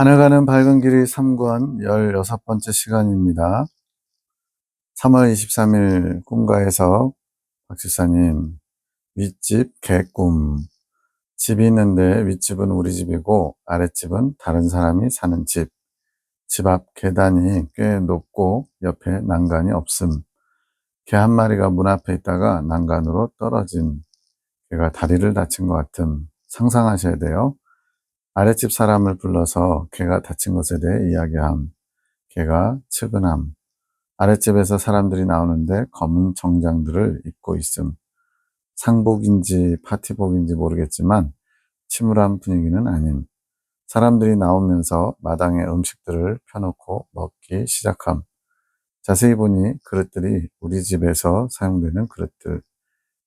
하늘 가는 밝은 길이 3권 16번째 시간입니다. 3월 23일 꿈가에서 박지사님, 윗집 개꿈. 집이 있는데 윗집은 우리 집이고 아랫집은 다른 사람이 사는 집. 집 앞 계단이 꽤 높고 옆에 난간이 없음. 개 한 마리가 문 앞에 있다가 난간으로 떨어진. 개가 다리를 다친 것 같음. 상상하셔야 돼요. 아랫집 사람을 불러서 개가 다친 것에 대해 이야기함. 개가 측은함. 아랫집에서 사람들이 나오는데 검은 정장들을 입고 있음. 상복인지 파티복인지 모르겠지만 침울한 분위기는 아님. 사람들이 나오면서 마당에 음식들을 펴놓고 먹기 시작함. 자세히 보니 그릇들이 우리 집에서 사용되는 그릇들.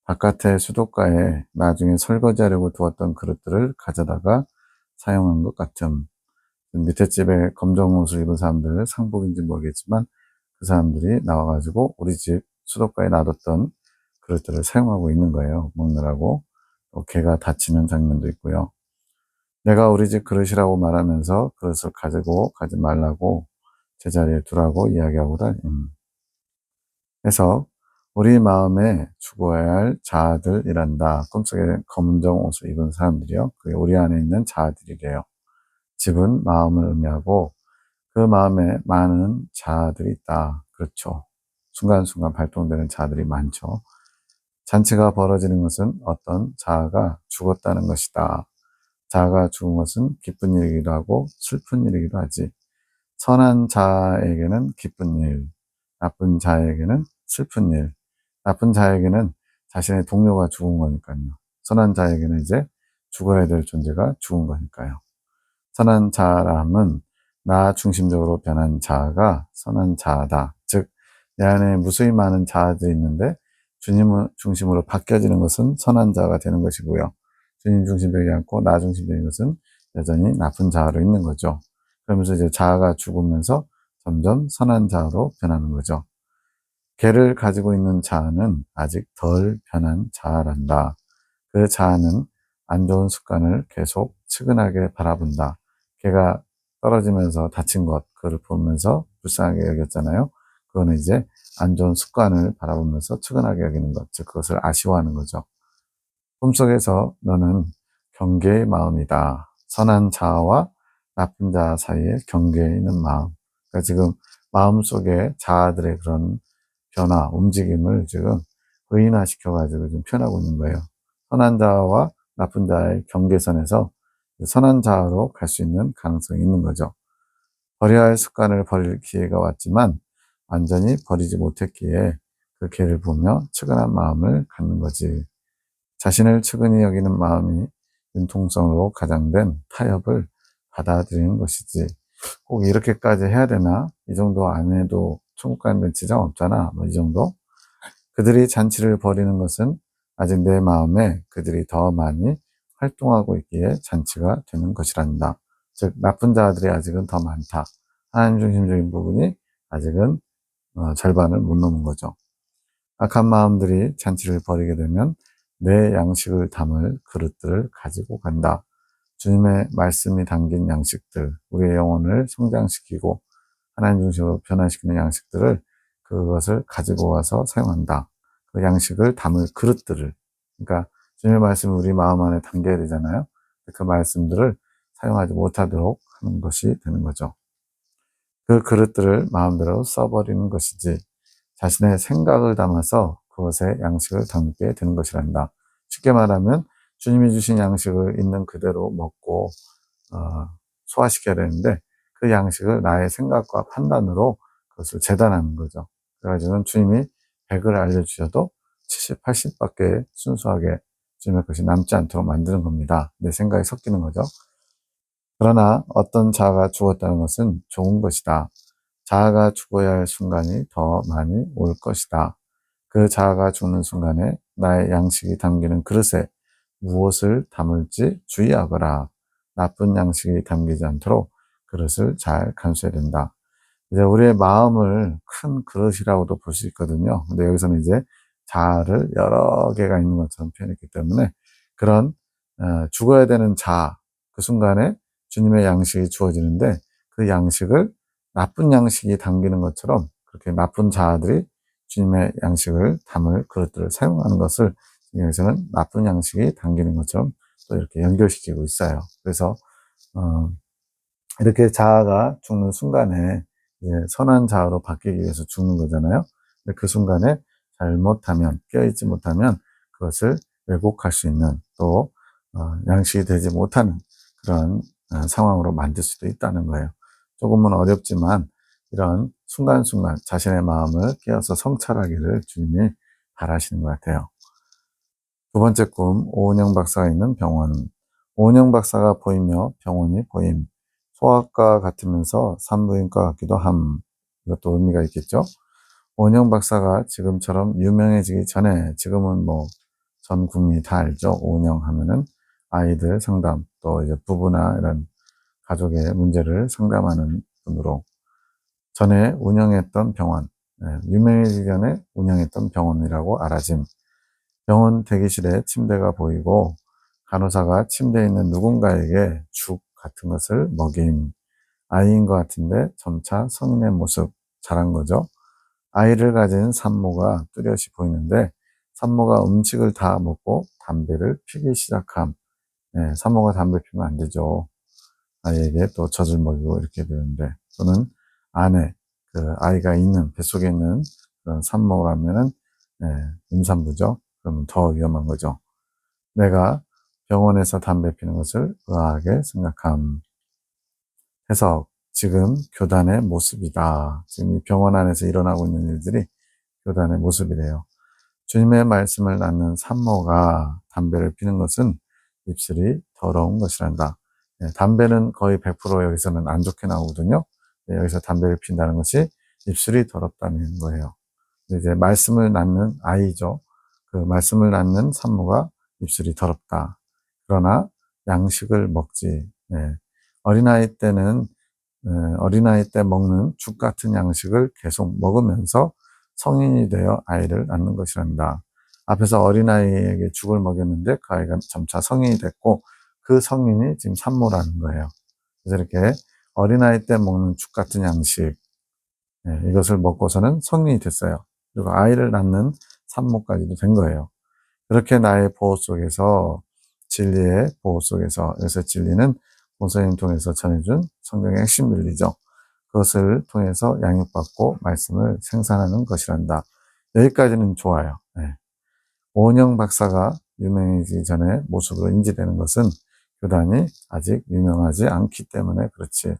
바깥에 수도가에 나중에 설거지하려고 두었던 그릇들을 가져다가 사용한 것 같음. 밑에 집에 검정 옷을 입은 사람들, 상복인지 모르겠지만 그 사람들이 나와가지고 우리 집 수도가에 놔뒀던 그릇들을 사용하고 있는 거예요. 먹느라고. 또 개가 다치는 장면도 있고요. 내가 우리 집 그릇이라고 말하면서 그릇을 가지고 가지 말라고 제자리에 두라고 이야기하고 해서 우리 마음에 죽어야 할 자아들이란다. 꿈속에 검정 옷을 입은 사람들이요. 그게 우리 안에 있는 자아들이래요. 집은 마음을 의미하고 그 마음에 많은 자아들이 있다. 그렇죠. 순간순간 발동되는 자아들이 많죠. 잔치가 벌어지는 것은 어떤 자아가 죽었다는 것이다. 자아가 죽은 것은 기쁜 일이기도 하고 슬픈 일이기도 하지. 선한 자에게는 기쁜 일, 나쁜 자에게는 슬픈 일. 나쁜 자에게는 자신의 동료가 죽은 거니까요. 선한 자에게는 이제 죽어야 될 존재가 죽은 거니까요. 선한 자람은 나 중심적으로 변한 자아가 선한 자아다. 즉, 내 안에 무수히 많은 자아들이 있는데 주님 중심으로 바뀌어지는 것은 선한 자아가 되는 것이고요. 주님 중심적이지 않고 나 중심적인 것은 여전히 나쁜 자아로 있는 거죠. 그러면서 이제 자아가 죽으면서 점점 선한 자아로 변하는 거죠. 개를 가지고 있는 자아는 아직 덜 변한 자아란다. 그 자아는 안 좋은 습관을 계속 측은하게 바라본다. 개가 떨어지면서 다친 것, 그걸 보면서 불쌍하게 여겼잖아요. 그거는 이제 안 좋은 습관을 바라보면서 측은하게 여기는 것, 즉 그것을 아쉬워하는 거죠. 꿈속에서 너는 경계의 마음이다. 선한 자아와 나쁜 자아 사이에 경계에 있는 마음. 그러니까 지금 마음속에 자아들의 그런 변화, 움직임을 지금 의인화시켜가지고 좀 표현하고 있는 거예요. 선한 자아와 나쁜 자아의 경계선에서 선한 자아로 갈 수 있는 가능성이 있는 거죠. 버려야 할 습관을 버릴 기회가 왔지만 완전히 버리지 못했기에 그 개를 보며 측은한 마음을 갖는 거지. 자신을 측은히 여기는 마음이 융통성으로 가장된 타협을 받아들이는 것이지. 꼭 이렇게까지 해야 되나? 이 정도 안 해도 천국 가는 데 지장 없잖아. 뭐 이 정도? 그들이 잔치를 벌이는 것은 아직 내 마음에 그들이 더 많이 활동하고 있기에 잔치가 되는 것이란다. 즉, 나쁜 자들이 아직은 더 많다. 하나님 중심적인 부분이 아직은 절반을 못 넘은 거죠. 악한 마음들이 잔치를 벌이게 되면 내 양식을 담을 그릇들을 가지고 간다. 주님의 말씀이 담긴 양식들, 우리의 영혼을 성장시키고 하나님 중심으로 변화시키는 양식들을 그것을 가지고 와서 사용한다. 그 양식을 담을 그릇들을, 그러니까 주님의 말씀이 우리 마음 안에 담겨야 되잖아요. 그 말씀들을 사용하지 못하도록 하는 것이 되는 거죠. 그 그릇들을 마음대로 써버리는 것이지 자신의 생각을 담아서 그것에 양식을 담게 되는 것이란다. 쉽게 말하면 주님이 주신 양식을 있는 그대로 먹고 소화시켜야 되는데 그 양식을 나의 생각과 판단으로 그것을 재단하는 거죠. 그래가지고는 주님이 100을 알려주셔도 70, 80밖에 순수하게 주님의 것이 남지 않도록 만드는 겁니다. 내 생각이 섞이는 거죠. 그러나 어떤 자아가 죽었다는 것은 좋은 것이다. 자아가 죽어야 할 순간이 더 많이 올 것이다. 그 자아가 죽는 순간에 나의 양식이 담기는 그릇에 무엇을 담을지 주의하거라. 나쁜 양식이 담기지 않도록 그릇을 잘 간수해야 된다. 이제 우리의 마음을 큰 그릇이라고도 볼 수 있거든요. 근데 여기서는 이제 자아를 여러 개가 있는 것처럼 표현했기 때문에 그런 죽어야 되는 자아, 그 순간에 주님의 양식이 주어지는데 그 양식을 나쁜 양식이 담기는 것처럼 그렇게 나쁜 자아들이 주님의 양식을 담을 그릇들을 사용하는 것을 여기서는 나쁜 양식이 담기는 것처럼 또 이렇게 연결시키고 있어요. 그래서 이렇게 자아가 죽는 순간에 이제 선한 자아로 바뀌기 위해서 죽는 거잖아요. 근데 그 순간에 잘못하면, 깨어있지 못하면 그것을 왜곡할 수 있는 또 양식이 되지 못하는 그런 상황으로 만들 수도 있다는 거예요. 조금은 어렵지만 이런 순간순간 자신의 마음을 깨어서 성찰하기를 주님이 바라시는 것 같아요. 두 번째 꿈, 오은영 박사가 있는 병원. 오은영 박사가 보이며 병원이 보임. 소아과 같으면서 산부인과 같기도 함. 이것도 의미가 있겠죠. 오은영 박사가 지금처럼 유명해지기 전에, 지금은 뭐 전 국민이 다 알죠. 오은영 하면은 아이들 상담, 또 이제 부부나 이런 가족의 문제를 상담하는 분으로 전에 운영했던 병원, 유명해지기 전에 운영했던 병원이라고 알아짐. 병원 대기실에 침대가 보이고 간호사가 침대에 있는 누군가에게 죽 같은 것을 먹임. 아이인 것 같은데 점차 성인의 모습, 자란 거죠. 아이를 가진 산모가 뚜렷이 보이는데 산모가 음식을 다 먹고 담배를 피기 시작함. 산모가 담배 피우면 안 되죠. 아이에게 또 젖을 먹이고 이렇게 되는데, 또는 안에 그 아이가 있는 뱃속에 있는 그런 산모라면은 임산부죠. 그러면 더 위험한 거죠. 내가 병원에서 담배 피는 것을 의아하게 생각함. 해석. 지금 교단의 모습이다. 지금 이 병원 안에서 일어나고 있는 일들이 교단의 모습이래요. 주님의 말씀을 낳는 산모가 담배를 피는 것은 입술이 더러운 것이란다. 담배는 거의 100% 여기서는 안 좋게 나오거든요. 여기서 담배를 핀다는 것이 입술이 더럽다는 거예요. 이제 말씀을 낳는 아이죠. 그 말씀을 낳는 산모가 입술이 더럽다. 그러나 양식을 먹지. 어린아이 때는 어린아이 때 먹는 죽 같은 양식을 계속 먹으면서 성인이 되어 아이를 낳는 것이란다. 앞에서 어린아이에게 죽을 먹였는데 그 아이가 점차 성인이 됐고 그 성인이 지금 산모라는 거예요. 그래서 이렇게 어린아이 때 먹는 죽 같은 양식, 이것을 먹고서는 성인이 됐어요. 그리고 아이를 낳는 산모까지도 된 거예요. 그렇게 나의 보호 속에서, 진리의 보호 속에서, 그래서 진리는 본서님 통해서 전해준 성경의 핵심 진리죠. 그것을 통해서 양육받고 말씀을 생산하는 것이란다. 여기까지는 좋아요. 오은영 박사가 유명해지기 전에 모습으로 인지되는 것은 교단이 아직 유명하지 않기 때문에 그렇지.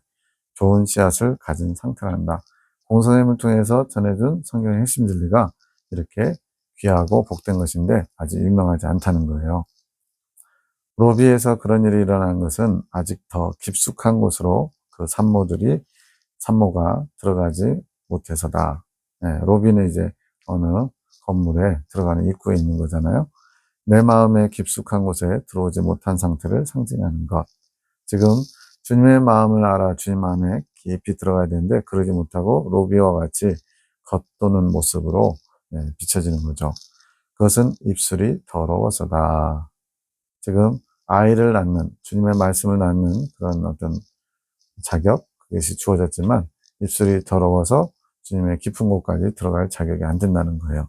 좋은 씨앗을 가진 상태란다. 공선생님을 통해서 전해준 성경의 핵심 진리가 이렇게 귀하고 복된 것인데 아직 유명하지 않다는 거예요. 로비에서 그런 일이 일어난 것은 아직 더 깊숙한 곳으로 그 산모가 들어가지 못해서다. 로비는 이제 어느 건물에 들어가는 입구에 있는 거잖아요. 내 마음의 깊숙한 곳에 들어오지 못한 상태를 상징하는 것. 지금 주님의 마음을 알아 주님 안에 깊이 들어가야 되는데 그러지 못하고 로비와 같이 겉도는 모습으로 비춰지는 거죠. 그것은 입술이 더러워서다. 지금 아이를 낳는, 주님의 말씀을 낳는 그런 어떤 자격, 그것이 주어졌지만 입술이 더러워서 주님의 깊은 곳까지 들어갈 자격이 안 된다는 거예요.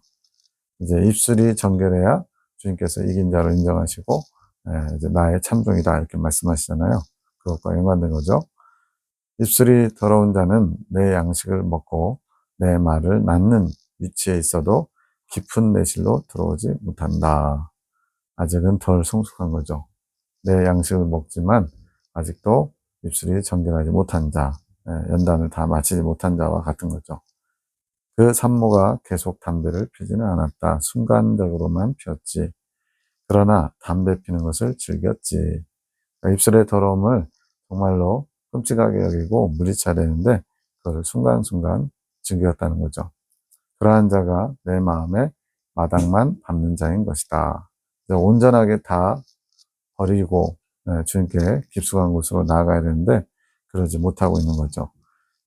이제 입술이 정결해야 주님께서 이긴 자로 인정하시고 이제 나의 참종이다 이렇게 말씀하시잖아요. 그것과 연관된 거죠. 입술이 더러운 자는 내 양식을 먹고 내 말을 낳는 위치에 있어도 깊은 내실로 들어오지 못한다. 아직은 덜 성숙한 거죠. 내 양식을 먹지만 아직도 입술이 정결하지 못한 자, 연단을 다 마치지 못한 자와 같은 거죠. 그 산모가 계속 담배를 피지는 않았다. 순간적으로만 피웠지. 그러나 담배 피는 것을 즐겼지. 그러니까 입술의 더러움을 정말로 끔찍하게 여기고 물리쳐야 되는데 그것을 순간순간 즐겼다는 거죠. 그러한 자가 내 마음에 마당만 밟는 자인 것이다. 온전하게 다 버리고 주님께 깊숙한 곳으로 나아가야 되는데 그러지 못하고 있는 거죠.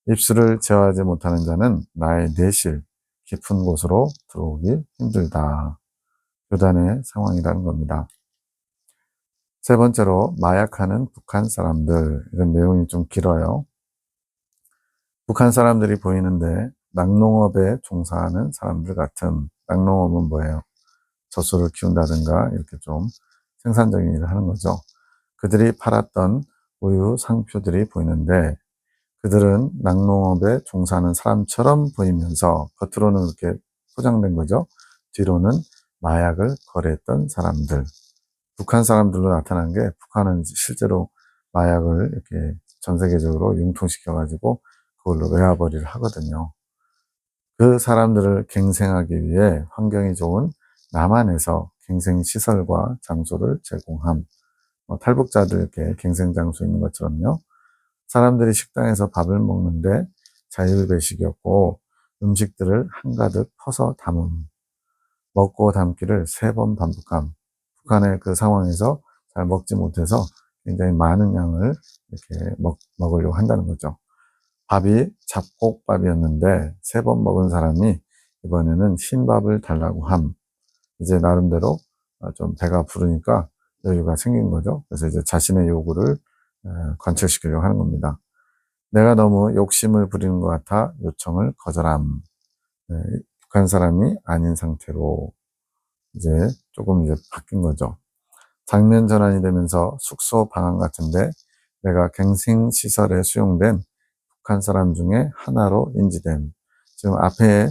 입술을 제어하지 못하는 자는 나의 내실 깊은 곳으로 들어오기 힘들다. 교단의 상황이라는 겁니다. 세 번째로 마약하는 북한 사람들. 이런 내용이 좀 길어요. 북한 사람들이 보이는데 낙농업에 종사하는 사람들 같은, 낙농업은 뭐예요? 젖소를 키운다든가 이렇게 좀 생산적인 일을 하는 거죠. 그들이 팔았던 우유 상표들이 보이는데 그들은 낙농업에 종사하는 사람처럼 보이면서 겉으로는 이렇게 포장된 거죠. 뒤로는 마약을 거래했던 사람들. 북한 사람들로 나타난 게, 북한은 실제로 마약을 이렇게 전 세계적으로 융통시켜가지고 그걸로 외화벌이를 하거든요. 그 사람들을 갱생하기 위해 환경이 좋은 남한에서 갱생시설과 장소를 제공함. 탈북자들 이렇게 갱생장소 있는 것처럼요. 사람들이 식당에서 밥을 먹는데 자율배식이었고 음식들을 한가득 퍼서 담음. 먹고 담기를 3번 반복함. 북한의 그 상황에서 잘 먹지 못해서 굉장히 많은 양을 이렇게 먹으려고 한다는 거죠. 밥이 잡곡밥이었는데 3번 먹은 사람이 이번에는 흰밥을 달라고 함. 이제 나름대로 좀 배가 부르니까 여유가 생긴 거죠. 그래서 이제 자신의 요구를 관철시키려고 하는 겁니다. 내가 너무 욕심을 부리는 것 같아 요청을 거절함. 네, 북한 사람이 아닌 상태로 이제 조금 이제 바뀐 거죠. 장면 전환이 되면서 숙소 방안 같은데 내가 갱생시설에 수용된 북한 사람 중에 하나로 인지됨. 지금 앞에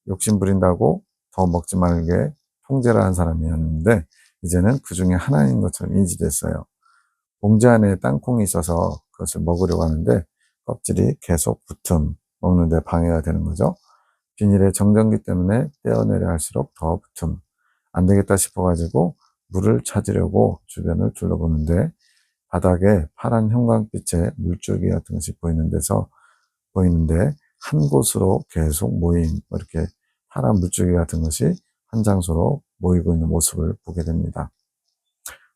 욕심 부린다고 더 먹지 말게 통제를 한 사람이었는데 이제는 그 중에 하나인 것처럼 인지됐어요. 봉지 안에 땅콩이 있어서 그것을 먹으려고 하는데 껍질이 계속 붙음, 먹는데 방해가 되는 거죠. 비닐에 정전기 때문에 떼어내려 할수록 더 붙음. 안 되겠다 싶어가지고 물을 찾으려고 주변을 둘러보는데 바닥에 파란 형광빛의 물줄기 같은 것이 보이는데 한 곳으로 계속 모임, 이렇게 파란 물줄기 같은 것이 한 장소로 모이고 있는 모습을 보게 됩니다.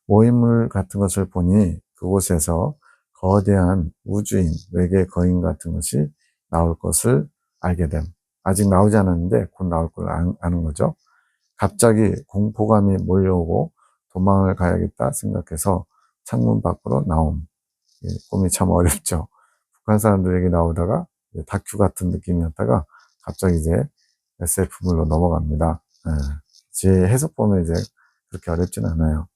모임물 같은 것을 보니 그곳에서 거대한 우주인, 외계 거인 같은 것이 나올 것을 알게 됨. 아직 나오지 않았는데 곧 나올 걸 아는 거죠. 갑자기 공포감이 몰려오고 도망을 가야겠다 생각해서 창문 밖으로 나옴. 꿈이 참 어렵죠. 북한 사람들에게 나오다가 다큐 같은 느낌이었다가 갑자기 이제 SF물로 넘어갑니다. 제 해석 보면 이제 그렇게 어렵진 않아요.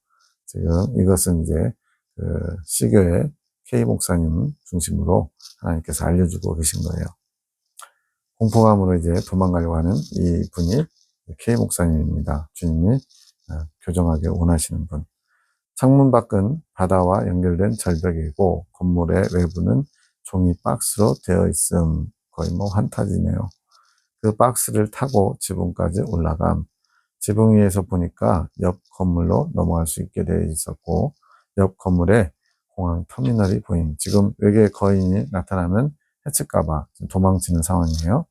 지금 이것은 이제 그 시교의 K 목사님 중심으로 하나님께서 알려주고 계신 거예요. 공포감으로 이제 도망가려고 하는 이 분이 K 목사님입니다. 주님이 교정하길 원하시는 분. 창문 밖은 바다와 연결된 절벽이고 건물의 외부는 종이 박스로 되어 있음. 거의 뭐 환타지네요. 그 박스를 타고 지붕까지 올라감. 지붕 위에서 보니까 옆 건물로 넘어갈 수 있게 되어 있었고 옆 건물에 공항 터미널이 보임. 지금 외계 거인이 나타나면 해칠까봐 도망치는 상황이에요.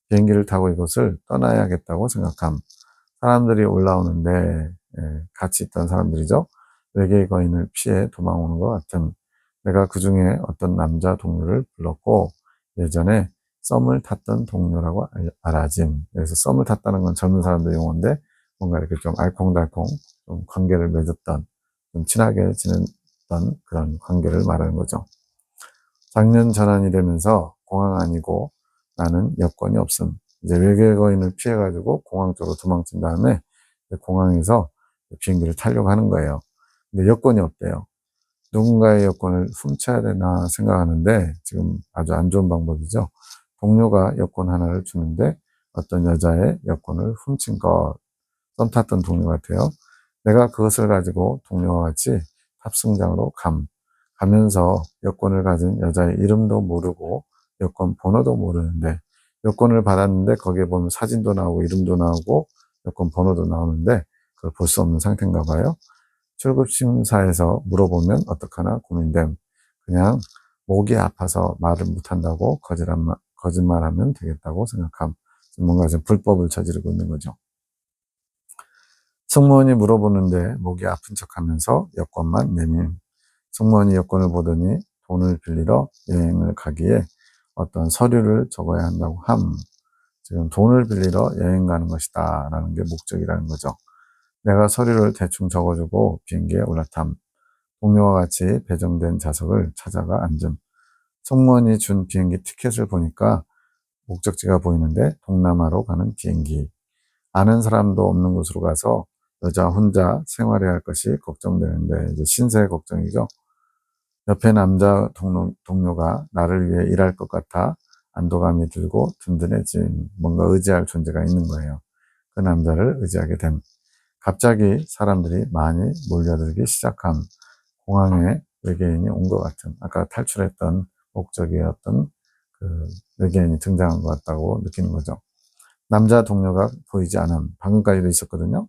비행기를 타고 이곳을 떠나야겠다고 생각함. 사람들이 올라오는데 같이 있던 사람들이죠. 외계의 거인을 피해 도망오는 것 같음. 내가 그 중에 어떤 남자 동료를 불렀고 예전에 썸을 탔던 동료라고 알아짐. 그래서 썸을 탔다는 건 젊은 사람들 용어인데 뭔가 이렇게 좀 알콩달콩 좀 관계를 맺었던, 좀 친하게 지냈던 그런 관계를 말하는 거죠. 장면 전환이 되면서 공항 아니고 나는 여권이 없음. 이제 외계 거인을 피해가지고 공항 쪽으로 도망친 다음에 공항에서 비행기를 타려고 하는 거예요. 근데 여권이 없대요. 누군가의 여권을 훔쳐야 되나 생각하는데 지금 아주 안 좋은 방법이죠. 동료가 여권 하나를 주는데 어떤 여자의 여권을 훔친 것, 썸 탔던 동료 같아요. 내가 그것을 가지고 동료와 같이 탑승장으로 가면서 여권을 가진 여자의 이름도 모르고 여권 번호도 모르는데 여권을 받았는데 거기에 보면 사진도 나오고 이름도 나오고 여권 번호도 나오는데 그걸 볼 수 없는 상태인가 봐요. 출국심사에서 물어보면 어떡하나 고민됨. 그냥 목이 아파서 말을 못한다고 거짓말하면 되겠다고 생각함. 뭔가 좀 불법을 저지르고 있는 거죠. 승무원이 물어보는데 목이 아픈 척하면서 여권만 내밈. 승무원이 여권을 보더니 돈을 빌리러 여행을 가기에 어떤 서류를 적어야 한다고 함. 지금 돈을 빌리러 여행 가는 것이다 라는 게 목적이라는 거죠. 내가 서류를 대충 적어주고 비행기에 올라탐. 동료와 같이 배정된 좌석을 찾아가 앉음. 승무원이 준 비행기 티켓을 보니까 목적지가 보이는데 동남아로 가는 비행기. 아는 사람도 없는 곳으로 가서 여자 혼자 생활해야 할 것이 걱정되는데 이제 신세 걱정이죠. 옆에 남자 동료가 나를 위해 일할 것 같아 안도감이 들고 든든해진 뭔가 의지할 존재가 있는 거예요. 그 남자를 의지하게 됨. 갑자기 사람들이 많이 몰려들기 시작함. 공항에 외계인이 온 것 같은 아까 탈출했던 목적이었던 그 외계인이 등장한 것 같다고 느끼는 거죠. 남자 동료가 보이지 않음. 방금까지도 있었거든요.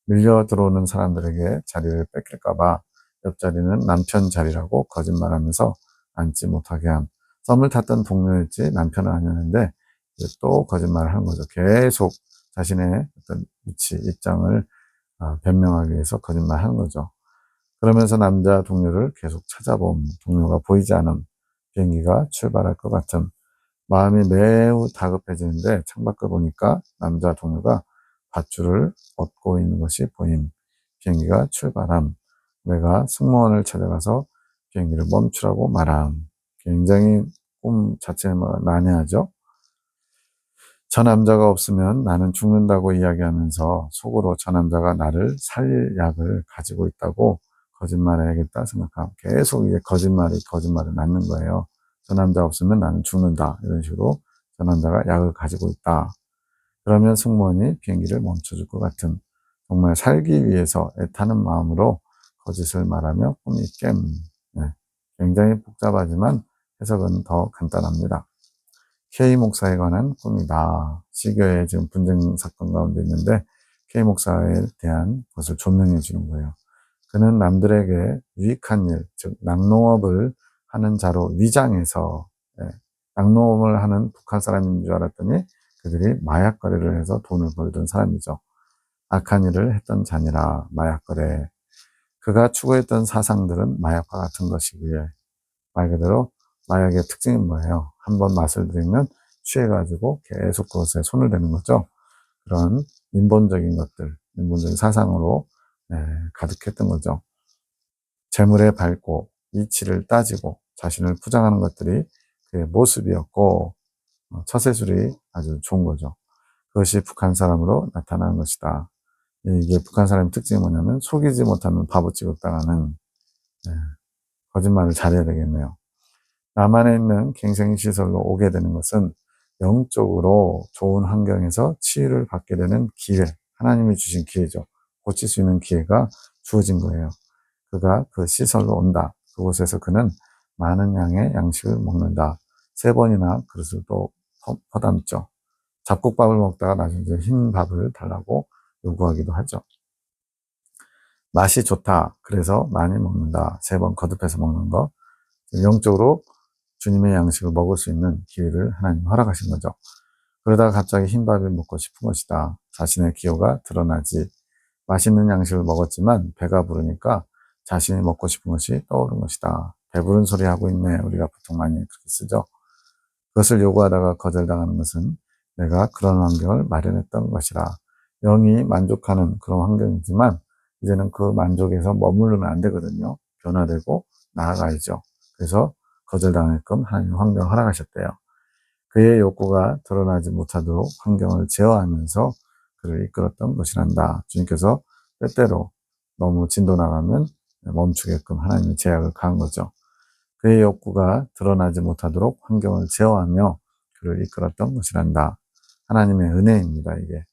밀려 들어오는 사람들에게 자리를 뺏길까봐 옆자리는 남편 자리라고 거짓말하면서 앉지 못하게 함. 썸을 탔던 동료였지 남편은 아니었는데 또 거짓말을 한 거죠. 계속 자신의 어떤 위치, 입장을 변명하기 위해서 거짓말하는 거죠. 그러면서 남자 동료를 계속 찾아봄. 동료가 보이지 않음. 비행기가 출발할 것 같음. 마음이 매우 다급해지는데 창밖을 보니까 남자 동료가 밧줄을 얻고 있는 것이 보임. 비행기가 출발함. 내가 승무원을 찾아가서 비행기를 멈추라고 말함. 굉장히 꿈 자체가 난해하죠. 저 남자가 없으면 나는 죽는다고 이야기하면서 속으로 저 남자가 나를 살릴 약을 가지고 있다고 거짓말해야겠다 생각하고 계속 이게 거짓말을 낳는 거예요. 저 남자 없으면 나는 죽는다. 이런 식으로 저 남자가 약을 가지고 있다. 그러면 승무원이 비행기를 멈춰줄 것 같은 정말 살기 위해서 애타는 마음으로 거짓을 말하며 꿈이 깸. 네. 굉장히 복잡하지만 해석은 더 간단합니다. K 목사에 관한 꿈이다. 시교에 지금 분쟁 사건 가운데 있는데 K 목사에 대한 것을 조명해 주는 거예요. 그는 남들에게 유익한 일, 즉 낙농업을 하는 자로 위장해서 낙농업을 하는 북한 사람인 줄 알았더니 그들이 마약 거래를 해서 돈을 벌던 사람이죠. 악한 일을 했던 자니라 마약 거래. 그가 추구했던 사상들은 마약과 같은 것이기에 말 그대로 마약의 특징은 뭐예요? 한번 맛을 들이면 취해가지고 계속 그것에 손을 대는 거죠. 그런 인본적인 것들, 인본적인 사상으로 가득했던 거죠. 재물에 밟고 이치를 따지고 자신을 포장하는 것들이 그의 모습이었고 처세술이 아주 좋은 거죠. 그것이 북한 사람으로 나타나는 것이다. 이게 북한 사람의 특징이 뭐냐면 속이지 못하면 바보 취급당하는 거짓말을 잘해야 되겠네요. 남한에 있는 갱생시설로 오게 되는 것은 영적으로 좋은 환경에서 치유를 받게 되는 기회, 하나님이 주신 기회죠. 고칠 수 있는 기회가 주어진 거예요. 그가 그 시설로 온다. 그곳에서 그는 많은 양의 양식을 먹는다. 3번이나 그릇을 또 퍼담죠. 잡곡밥을 먹다가 나중에 흰 밥을 달라고 요구하기도 하죠. 맛이 좋다. 그래서 많이 먹는다. 3번 거듭해서 먹는 거. 영적으로 주님의 양식을 먹을 수 있는 기회를 하나님 허락하신 거죠. 그러다가 갑자기 흰밥을 먹고 싶은 것이다. 자신의 기호가 드러나지. 맛있는 양식을 먹었지만 배가 부르니까 자신이 먹고 싶은 것이 떠오른 것이다. 배부른 소리 하고 있네. 우리가 보통 많이 그렇게 쓰죠. 그것을 요구하다가 거절당하는 것은 내가 그런 환경을 마련했던 것이라. 영이 만족하는 그런 환경이지만 이제는 그 만족에서 머무르면 안 되거든요. 변화되고 나아가야죠. 그래서 거절당할끔 하나님 환경을 허락하셨대요. 그의 욕구가 드러나지 못하도록 환경을 제어하면서 그를 이끌었던 것이란다. 주님께서 때때로 너무 진도 나가면 멈추게끔 하나님의 제약을 가한 거죠. 그의 욕구가 드러나지 못하도록 환경을 제어하며 그를 이끌었던 것이란다. 하나님의 은혜입니다, 이게.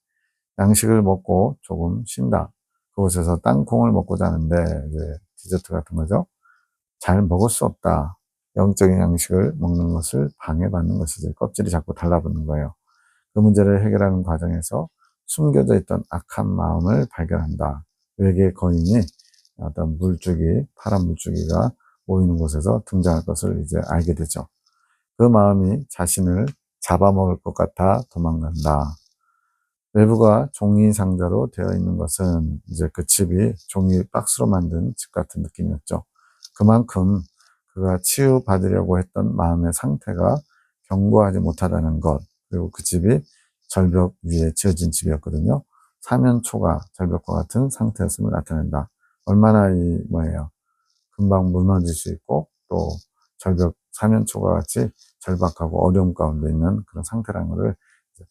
양식을 먹고 조금 쉰다. 그곳에서 땅콩을 먹고 자는데, 이제 디저트 같은 거죠. 잘 먹을 수 없다. 영적인 양식을 먹는 것을 방해받는 것이지. 껍질이 자꾸 달라붙는 거예요. 그 문제를 해결하는 과정에서 숨겨져 있던 악한 마음을 발견한다. 외계 거인이 어떤 물줄기, 파란 물줄기가 모이는 곳에서 등장할 것을 이제 알게 되죠. 그 마음이 자신을 잡아먹을 것 같아 도망간다. 외부가 종이 상자로 되어 있는 것은 이제 그 집이 종이 박스로 만든 집 같은 느낌이었죠. 그만큼 그가 치유받으려고 했던 마음의 상태가 견고하지 못하다는 것, 그리고 그 집이 절벽 위에 지어진 집이었거든요. 사면초가 절벽과 같은 상태였음을 나타낸다. 얼마나 뭐예요? 금방 무너질 수 있고 또 절벽 사면초가 같이 절박하고 어려움 가운데 있는 그런 상태라는 것을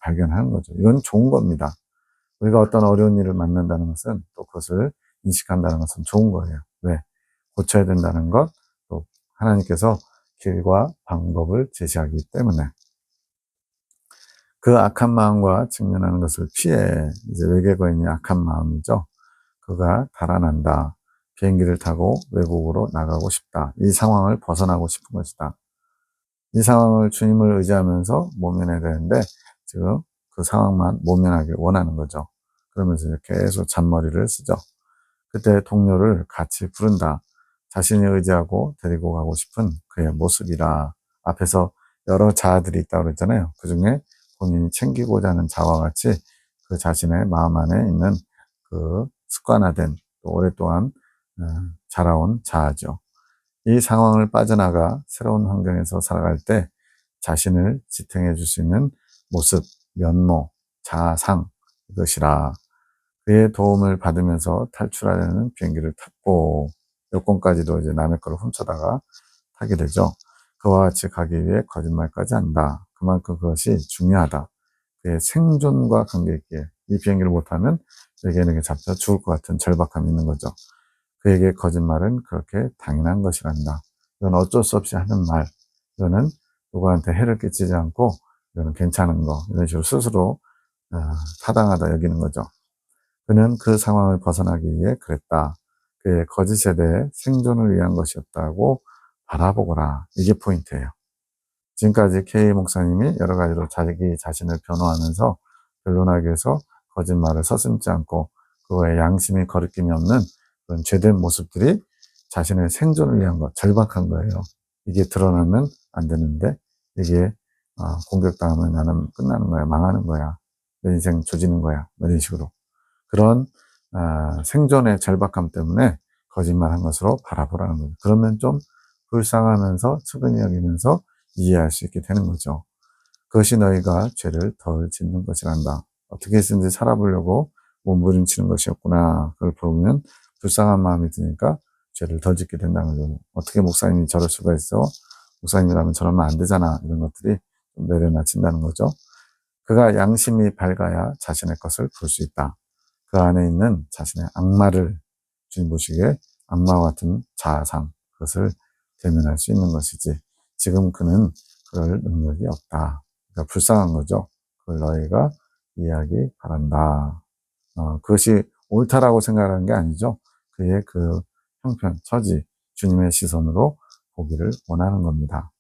발견하는 거죠. 이건 좋은 겁니다. 우리가 어떤 어려운 일을 만난다는 것은 또 그것을 인식한다는 것은 좋은 거예요. 왜? 고쳐야 된다는 것, 또 하나님께서 길과 방법을 제시하기 때문에 그 악한 마음과 직면하는 것을 피해 이제 외계 거인이 악한 마음이죠. 그가 달아난다. 비행기를 타고 외국으로 나가고 싶다. 이 상황을 벗어나고 싶은 것이다. 이 상황을 주님을 의지하면서 모면해야 되는데 지금 그 상황만 모면하길 원하는 거죠. 그러면서 계속 잔머리를 쓰죠. 그때 동료를 같이 부른다. 자신이 의지하고 데리고 가고 싶은 그의 모습이라. 앞에서 여러 자아들이 있다고 그랬잖아요. 그 중에 본인이 챙기고자 하는 자와 같이 그 자신의 마음 안에 있는 그 습관화된 또 오랫동안 자라온 자아죠. 이 상황을 빠져나가 새로운 환경에서 살아갈 때 자신을 지탱해 줄 수 있는 모습, 면모, 자아상 이것이라. 그의 도움을 받으면서 탈출하려는 비행기를 탔고 여권까지도 이제 남의 걸 훔쳐다가 타게 되죠. 그와 같이 가기 위해 거짓말까지 한다. 그만큼 그것이 중요하다. 그의 생존과 관계 있게 이 비행기를 못 타면 여기에는 잡혀 죽을 것 같은 절박함이 있는 거죠. 그에게 거짓말은 그렇게 당연한 것이란다. 이건 어쩔 수 없이 하는 말. 이거는 누구한테 해를 끼치지 않고 이거는 괜찮은 거. 이런 식으로 스스로 타당하다 여기는 거죠. 그는 그 상황을 벗어나기 위해 그랬다. 그의 거짓에 대해 생존을 위한 것이었다고 바라보거라. 이게 포인트예요. 지금까지 K 목사님이 여러 가지로 자기 자신을 변호하면서 변론하기 위해서 거짓말을 서슴지 않고 그거에 양심이 거리낌이 없는 그런 죄된 모습들이 자신의 생존을 위한 것, 절박한 거예요. 이게 드러나면 안 되는데 이게 공격당하면 나는 끝나는 거야, 망하는 거야, 내 인생 조지는 거야, 이런 식으로 그런 생존의 절박함 때문에 거짓말한 것으로 바라보라는 거죠. 그러면 좀 불쌍하면서 측은히 여기면서 이해할 수 있게 되는 거죠. 그것이 너희가 죄를 덜 짓는 것이란다. 어떻게 해서든지 살아보려고 몸부림치는 것이었구나. 그걸 보면 불쌍한 마음이 드니까 죄를 덜 짓게 된다는 거죠. 어떻게 목사님이 저럴 수가 있어? 목사님이라면 저러면 안 되잖아. 이런 것들이 좀 내려놔친다는 거죠. 그가 양심이 밝아야 자신의 것을 볼 수 있다. 그 안에 있는 자신의 악마를 주님 보시기에 악마와 같은 자아상, 그것을 대면할 수 있는 것이지. 지금 그는 그럴 능력이 없다. 그러니까 불쌍한 거죠. 그걸 너희가 이해하기 바란다. 그것이 옳다라고 생각하는 게 아니죠. 그의 그 형편, 처지, 주님의 시선으로 보기를 원하는 겁니다.